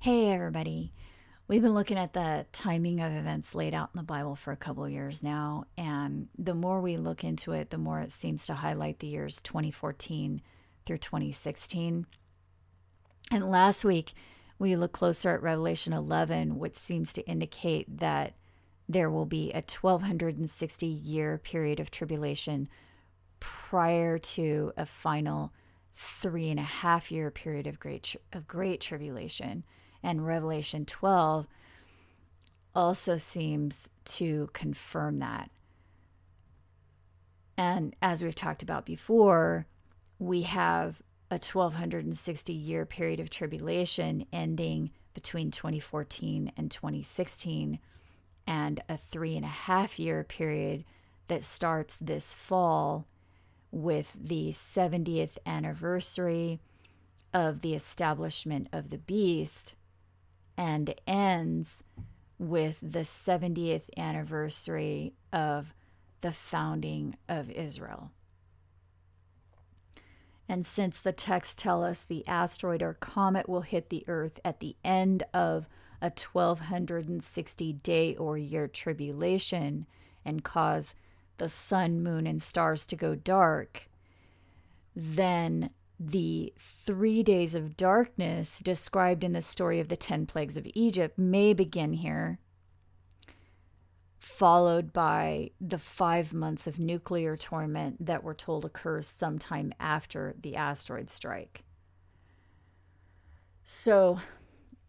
Hey everybody. We've been looking at the timing of events laid out in the Bible for a couple of years now, and the more we look into it, the more it seems to highlight the years 2014 through 2016. And last week, we looked closer at Revelation 11, which seems to indicate that there will be a 1260-year period of tribulation prior to a final 3.5-year period of great tribulation. And Revelation 12 also seems to confirm that. And as we've talked about before, we have a 1260-year period of tribulation ending between 2014 and 2016, and a 3.5-year period that starts this fall with the 70th anniversary of the establishment of the beast, and ends with the 70th anniversary of the founding of Israel. And since the texts tell us the asteroid or comet will hit the earth at the end of a 1260-day or year tribulation and cause the sun, moon, and stars to go dark, then the 3 days of darkness described in the story of the 10 plagues of Egypt may begin here, followed by the 5 months of nuclear torment that we're told occurs sometime after the asteroid strike. So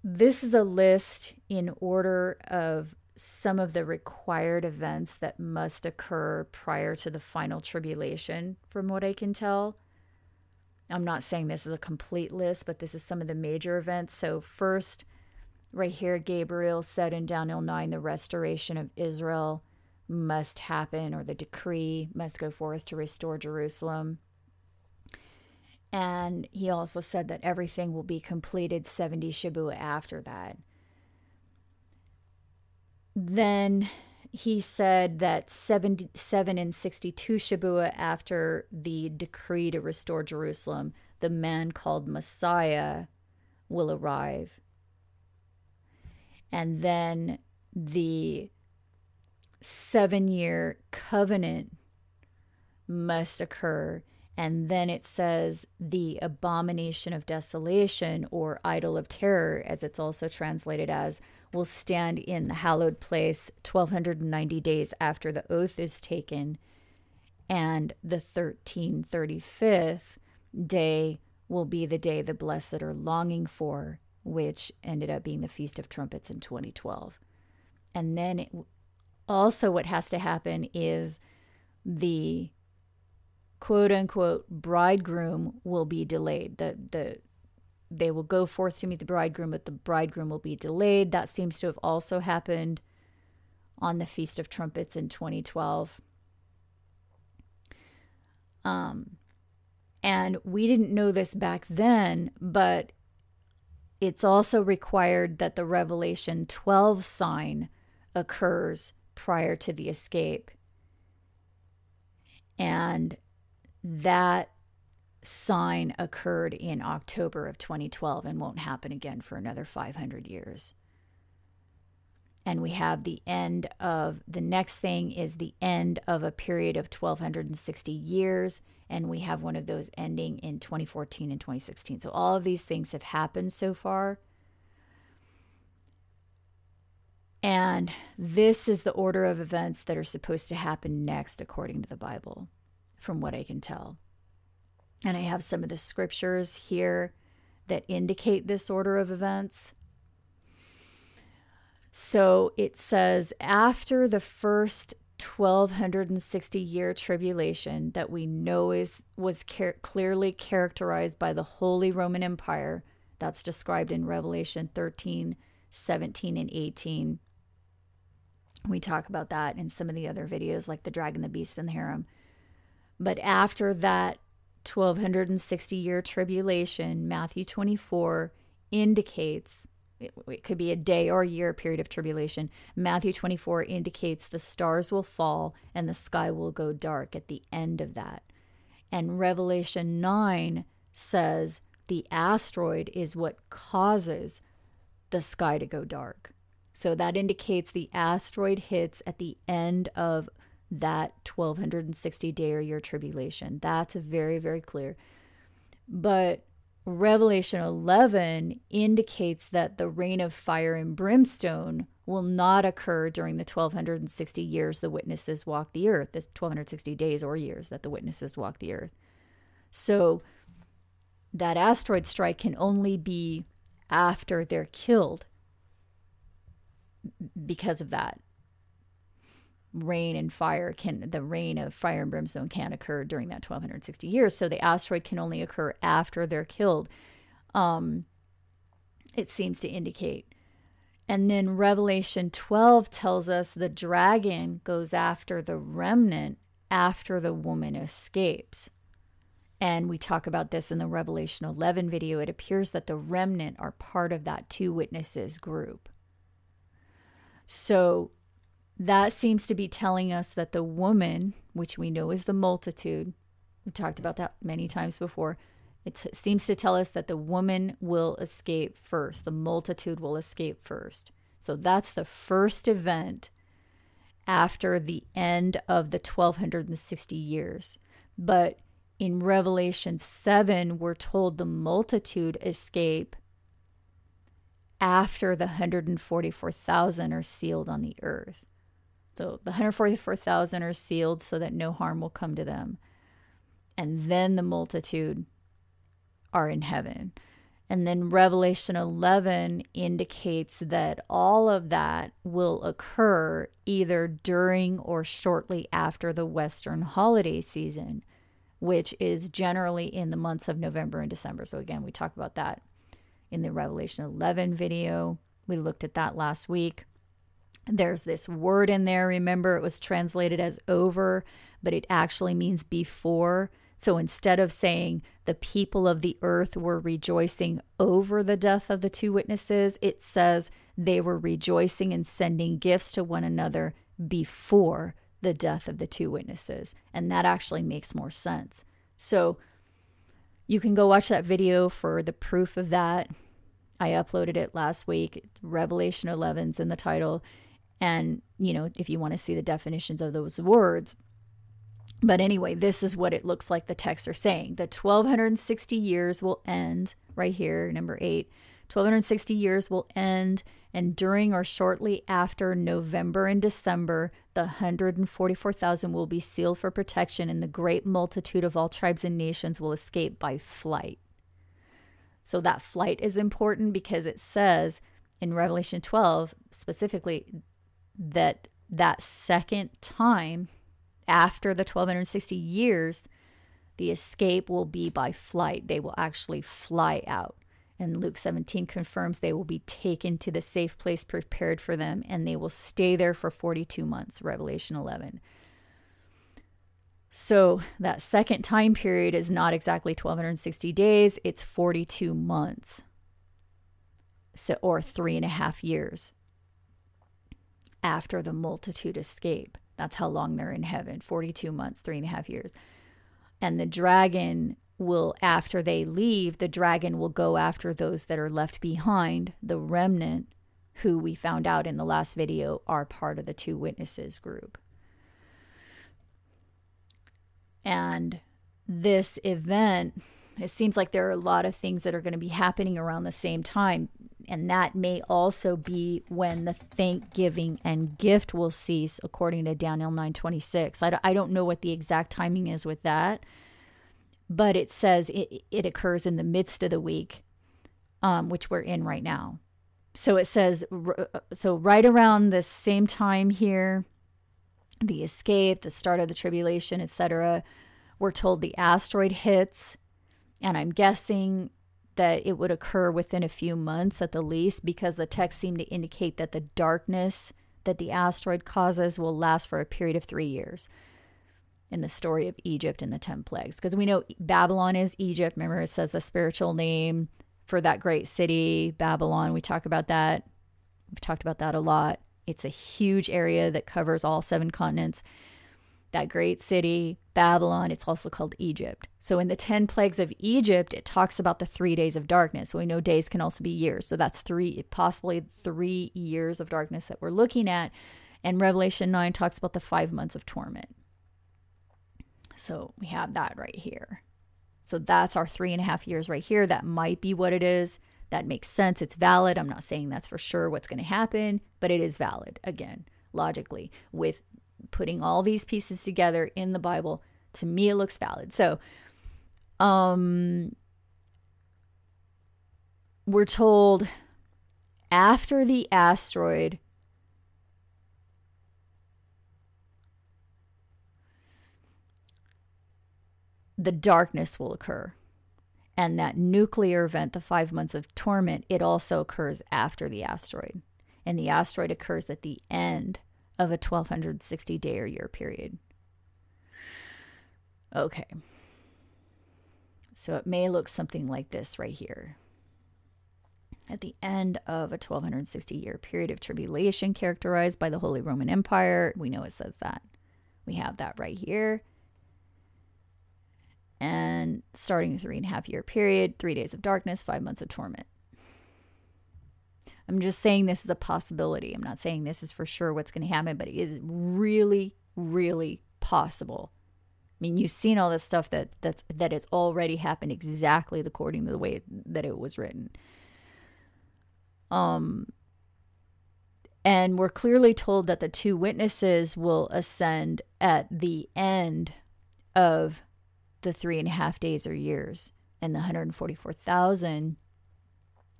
this is a list in order of some of the required events that must occur prior to the final tribulation, from what I can tell. I'm not saying this is a complete list, but this is some of the major events. So first, right here, Gabriel said in Daniel 9, the restoration of Israel must happen, or the decree must go forth to restore Jerusalem. And he also said that everything will be completed 70 Shabuah after that. Then he said that 77 and 62 Shabuah after the decree to restore Jerusalem, the man called Messiah will arrive. And then the 7-year covenant must occur. And then it says the abomination of desolation, or idol of terror, as it's also translated as, will stand in the hallowed place 1290 days after the oath is taken. And the 1335th day will be the day the blessed are longing for, which ended up being the Feast of Trumpets in 2012. And then also what has to happen is the quote-unquote bridegroom will be delayed. They will go forth to meet the bridegroom, but the bridegroom will be delayed. That seems to have also happened on the Feast of Trumpets in 2012. And we didn't know this back then, but it's also required that the Revelation 12 sign occurs prior to the escape. And that sign occurred in October of 2012 and won't happen again for another 500 years. And we have the end of, the next thing is the end of a period of 1260 years. And we have one of those ending in 2014 and 2016. So all of these things have happened so far. And this is the order of events that are supposed to happen next, according to the Bible, from what I can tell. And I have some of the scriptures here that indicate this order of events. So it says, after the first 1260-year tribulation that we know was clearly characterized by the Holy Roman Empire, that's described in Revelation 13, 17, and 18. We talk about that in some of the other videos, like the dragon, the beast, and the harem. But after that 1260-year tribulation, Matthew 24 indicates, it could be a day or a year period of tribulation. Matthew 24 indicates the stars will fall and the sky will go dark at the end of that. And Revelation 9 says the asteroid is what causes the sky to go dark. So that indicates the asteroid hits at the end of that 1260 day or year tribulation. That's very, very clear. But Revelation 11 indicates that the rain of fire and brimstone will not occur during the 1260 years the witnesses walk the earth, this 1260 days or years that the witnesses walk the earth. So that asteroid strike can only be after they're killed because of that. The rain of fire and brimstone can't occur during that 1260 years. So the asteroid can only occur after they're killed. It seems to indicate. And then Revelation 12 tells us the dragon goes after the remnant after the woman escapes. And we talk about this in the Revelation 11 video. It appears that the remnant are part of that two witnesses group. So that seems to be telling us that the woman, which we know is the multitude, we talked about that many times before, it seems to tell us that the woman will escape first. The multitude will escape first. So that's the first event after the end of the 1260 years. But in Revelation 7, we're told the multitude escape after the 144,000 are sealed on the earth. So the 144,000 are sealed so that no harm will come to them. And then the multitude are in heaven. And then Revelation 11 indicates that all of that will occur either during or shortly after the Western holiday season, which is generally in the months of November and December. So again, we talk about that in the Revelation 11 video. We looked at that last week. There's this word in there. Remember, it was translated as over, but it actually means before. So instead of saying the people of the earth were rejoicing over the death of the two witnesses, it says they were rejoicing and sending gifts to one another before the death of the two witnesses. And that actually makes more sense. So you can go watch that video for the proof of that. I uploaded it last week. Revelation 11's in the title. And, you know, if you want to see the definitions of those words. But anyway, this is what it looks like the texts are saying. The 1260 years will end right here, number 8. 1260 years will end, and during or shortly after November and December, the 144,000 will be sealed for protection, and the great multitude of all tribes and nations will escape by flight. So that flight is important because it says in Revelation 12 specifically that second time after the 1260 years, the escape will be by flight. They will actually fly out. And Luke 17 confirms they will be taken to the safe place prepared for them, and they will stay there for 42 months, Revelation 11. So that second time period is not exactly 1260 days, it's 42 months. So, or 3.5 years after the multitude escape. That's how long they're in heaven, 42 months, 3.5 years. And the dragon will, after they leave, the dragon will go after those that are left behind, the remnant, who we found out in the last video are part of the two witnesses group. And this event, it seems like there are a lot of things that are going to be happening around the same time. And that may also be when the thanksgiving and gift will cease, according to Daniel 9:26. I don't know what the exact timing is with that, but it says it occurs in the midst of the week, which we're in right now. So it says, so right around the same time here, the escape, the start of the tribulation, etc., we're told the asteroid hits, and I'm guessing that it would occur within a few months at the least, because the text seemed to indicate that the darkness that the asteroid causes will last for a period of 3 years in the story of Egypt and the 10 plagues. Because we know Babylon is Egypt. Remember, it says the spiritual name for that great city, Babylon. We talk about that. We've talked about that a lot. It's a huge area that covers all 7 continents. that great city, Babylon, it's also called Egypt. So in the 10 plagues of Egypt, it talks about the 3 days of darkness. We know days can also be years. So that's possibly 3 years of darkness that we're looking at. And Revelation 9 talks about the 5 months of torment. So we have that right here. So that's our 3.5 years right here. That might be what it is. That makes sense. It's valid. I'm not saying that's for sure what's going to happen, but it is valid, again, logically, with putting all these pieces together in the Bible. To me, it looks valid. So, we're told after the asteroid, the darkness will occur. And that nuclear event, the 5 months of torment, it also occurs after the asteroid. And the asteroid occurs at the end of a 1260 day or year period. Okay. So it may look something like this right here. At the end of a 1260 year period of tribulation characterized by the Holy Roman Empire. We know it says that. We have that right here. And starting a 3.5 year period, 3 days of darkness, 5 months of torment. I'm just saying this is a possibility. I'm not saying this is for sure what's going to happen, but it is really, really possible. I mean, you've seen all this stuff that has already happened exactly according to the way that it was written. And we're clearly told that the 2 witnesses will ascend at the end of the 3.5 days or years, and the 144,000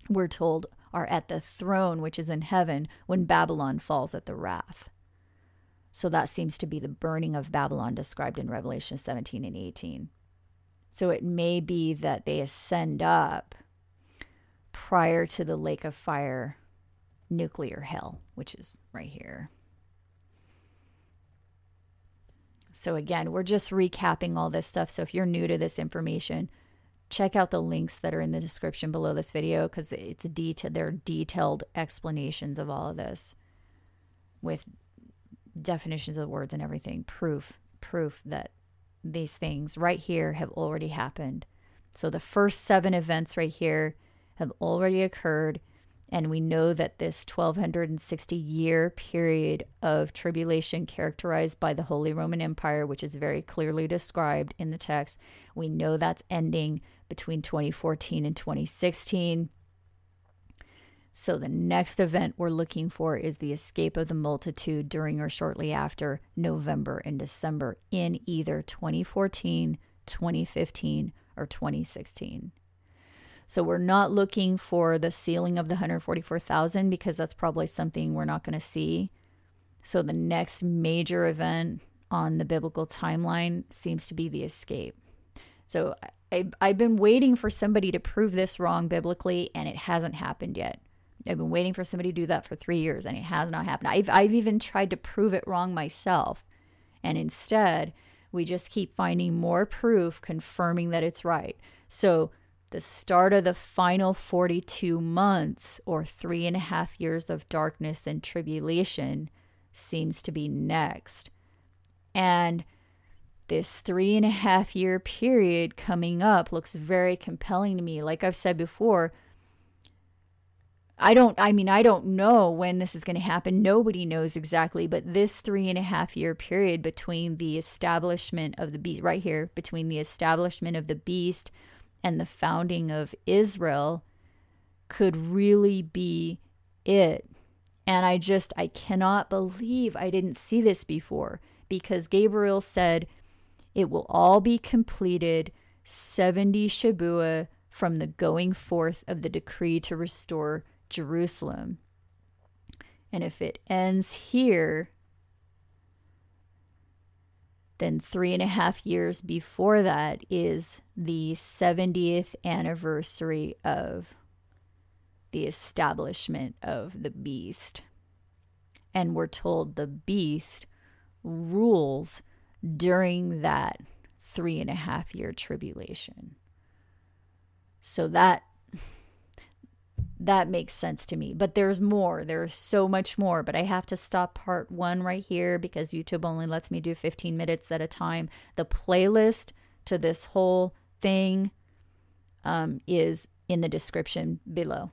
we're told are at the throne, which is in heaven, when Babylon falls at the wrath. So that seems to be the burning of Babylon described in Revelation 17 and 18. So it may be that they ascend up prior to the lake of fire, nuclear hell, which is right here. So again, we're just recapping all this stuff. So if you're new to this information, check out the links that are in the description below this video, because there are detailed explanations of all of this with definitions of words and everything. Proof that these things right here have already happened. So the first 7 events right here have already occurred. And we know that this 1260 year period of tribulation characterized by the Holy Roman Empire, which is very clearly described in the text, we know that's ending between 2014 and 2016. So the next event we're looking for is the escape of the multitude during or shortly after November and December in either 2014, 2015, or 2016. So we're not looking for the sealing of the 144,000 because that's probably something we're not going to see. So the next major event on the biblical timeline seems to be the escape. So I've been waiting for somebody to prove this wrong biblically, and it hasn't happened yet. I've been waiting for somebody to do that for 3 years, and it has not happened. I've even tried to prove it wrong myself, and instead we just keep finding more proof confirming that it's right. So the start of the final 42 months or 3.5 years of darkness and tribulation seems to be next. And this 3.5 year period coming up looks very compelling to me. Like I've said before, I don't know when this is going to happen. Nobody knows exactly, but this 3.5 year period between the establishment of the beast, right here, between the establishment of the beast and the founding of Israel, could really be it. And I cannot believe I didn't see this before, because Gabriel said it will all be completed 70 Shabuah from the going forth of the decree to restore Jerusalem. And if it ends here, then 3.5 years before that is the 70th anniversary of the establishment of the beast. And we're told the beast rules during that 3.5 year tribulation. So that makes sense to me. But there's more. There's so much more. But I have to stop part 1 right here because YouTube only lets me do 15 minutes at a time. The playlist to this whole thing is in the description below.